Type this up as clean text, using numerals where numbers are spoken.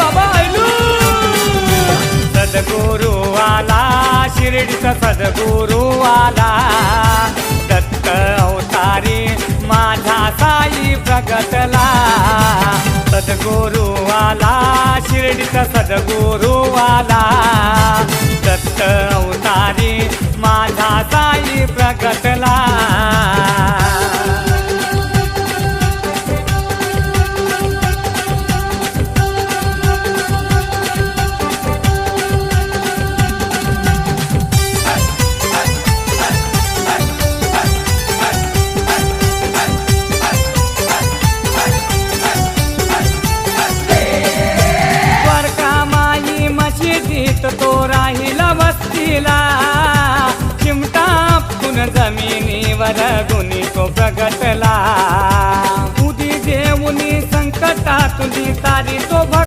बाबा ऐलू सद्गुरु आला शिर्डीचा सद्गुरु आला दत्त अवतारी माझा साई प्रगटला सद्गुरु आला शिर्डीचा सद्गुरु आला दत्त अवतारी माझा साई प्रगटला तो राहिला वस्तीला चिमटा आपटून जमिनीवर गुणी तो प्रगटला उदी देऊनी संकटातून तारी तो